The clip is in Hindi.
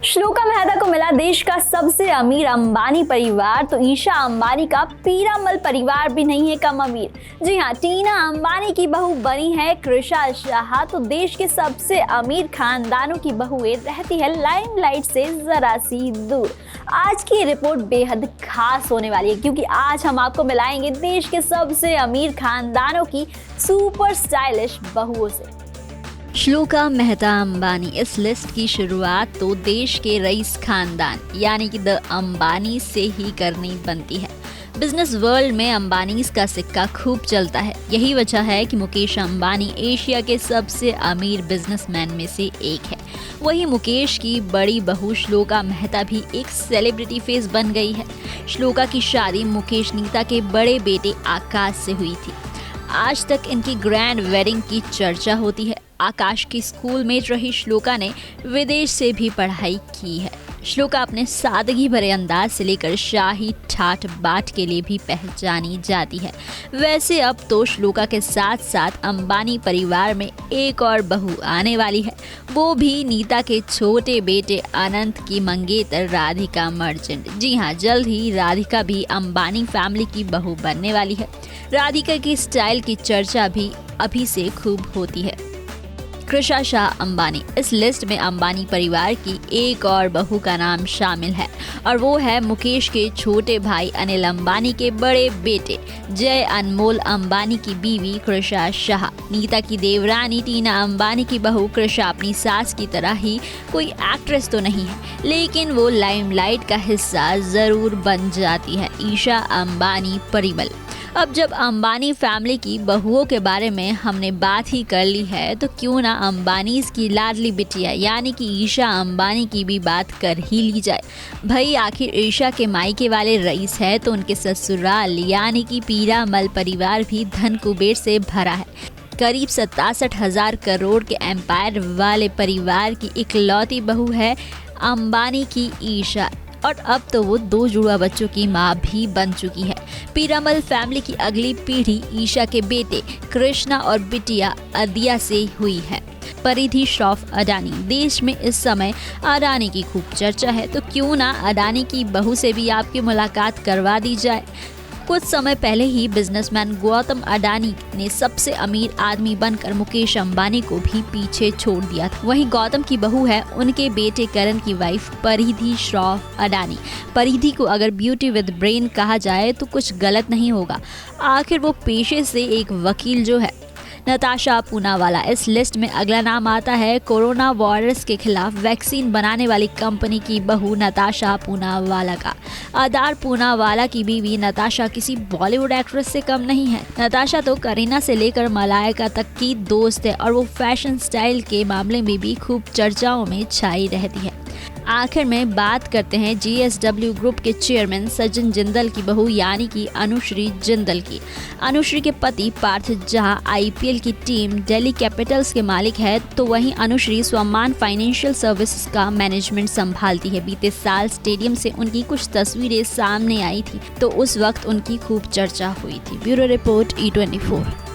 श्लोका मेहता को मिला देश का सबसे अमीर अंबानी परिवार, तो ईशा अंबानी का पीरामल परिवार भी नहीं है कम अमीर। जी हाँ, टीना अंबानी की बहू बनी है कृषा शाह। तो देश के सबसे अमीर खानदानों की बहुएं रहती है लाइमलाइट से जरा सी दूर। आज की रिपोर्ट बेहद खास होने वाली है, क्योंकि आज हम आपको मिलाएंगे देश के सबसे अमीर खानदानों की सुपर स्टाइलिश बहुओं से। श्लोका मेहता अंबानी। इस लिस्ट की शुरुआत तो देश के रईस खानदान यानी कि द अंबानी से ही करनी बनती है। बिजनेस वर्ल्ड में अंबानीज का सिक्का खूब चलता है। यही वजह है कि मुकेश अंबानी एशिया के सबसे अमीर बिजनेसमैन में से एक है। वही मुकेश की बड़ी बहू श्लोका मेहता भी एक सेलिब्रिटी फेस बन गई है। श्लोका की शादी मुकेश नीता के बड़े बेटे आकाश से हुई थी। आज तक इनकी ग्रैंड वेडिंग की चर्चा होती है। आकाश की स्कूल में रही श्लोका ने विदेश से भी पढ़ाई की है। श्लोका अपने सादगी भरे अंदाज से लेकर शाही ठाठ बाट के लिए भी पहचानी जाती है। वैसे अब तो श्लोका के साथ साथ अंबानी परिवार में एक और बहू आने वाली है, वो भी नीता के छोटे बेटे अनंत की मंगेतर राधिका मर्चेंट। जी हाँ, जल्द ही राधिका भी अंबानी फैमिली की बहू बनने वाली है। राधिका की स्टाइल की चर्चा भी अभी से खूब होती है। कृषा शाह अंबानी। इस लिस्ट में अंबानी परिवार की एक और बहू का नाम शामिल है, और वो है मुकेश के छोटे भाई अनिल अंबानी के बड़े बेटे जय अनमोल अंबानी की बीवी कृषा शाह। नीता की देवरानी टीना अंबानी की बहू कृषा अपनी सास की तरह ही कोई एक्ट्रेस तो नहीं है, लेकिन वो लाइमलाइट का हिस्सा जरूर बन जाती है। ईशा अंबानी परिमल। अब जब अंबानी फैमिली की बहुओं के बारे में हमने बात ही कर ली है, तो क्यों ना अंबानीज की लाडली बिटिया यानी कि ईशा अंबानी की भी बात कर ही ली जाए। भाई आखिर ईशा के मायके वाले रईस है, तो उनके ससुराल यानी कि पीरामल परिवार भी धन कुबेर से भरा है। करीब 67,000 करोड़ के एम्पायर वाले परिवार की इकलौती बहू है अंबानी की ईशा, और अब तो वो 2 जुड़वा बच्चों की मां भी बन चुकी है। पीरामल फैमिली की अगली पीढ़ी ईशा के बेटे कृष्णा और बिटिया अदिया से हुई है। परिधि श्रॉफ अडानी। देश में इस समय अडानी की खूब चर्चा है, तो क्यों ना अडानी की बहू से भी आपकी मुलाकात करवा दी जाए। कुछ समय पहले ही बिजनेसमैन गौतम अडानी ने सबसे अमीर आदमी बनकर मुकेश अंबानी को भी पीछे छोड़ दिया था। वहीं गौतम की बहू है उनके बेटे करण की वाइफ परिधि श्रॉफ अडानी। परिधि को अगर ब्यूटी विद ब्रेन कहा जाए तो कुछ गलत नहीं होगा। आखिर वो पेशे से एक वकील जो है। नताशा पूनावाला। इस लिस्ट में अगला नाम आता है कोरोना वायरस के खिलाफ वैक्सीन बनाने वाली कंपनी की बहू नताशा पूनावाला का। आदार पूनावाला की बीवी नताशा किसी बॉलीवुड एक्ट्रेस से कम नहीं है। नताशा तो करीना से लेकर मलाइका तक की दोस्त है, और वो फैशन स्टाइल के मामले में भी खूब चर्चाओं में छाई रहती है। आखिर में बात करते हैं GSW ग्रुप के चेयरमैन सचिन जिंदल की बहू यानी कि अनुश्री जिंदल की। अनुश्री के पति पार्थ जहां IPL की टीम दिल्ली कैपिटल्स के मालिक है, तो वहीं अनुश्री स्वमान फाइनेंशियल सर्विसेज का मैनेजमेंट संभालती है। बीते साल स्टेडियम से उनकी कुछ तस्वीरें सामने आई थी, तो उस वक्त उनकी खूब चर्चा हुई थी। Bureau report E24।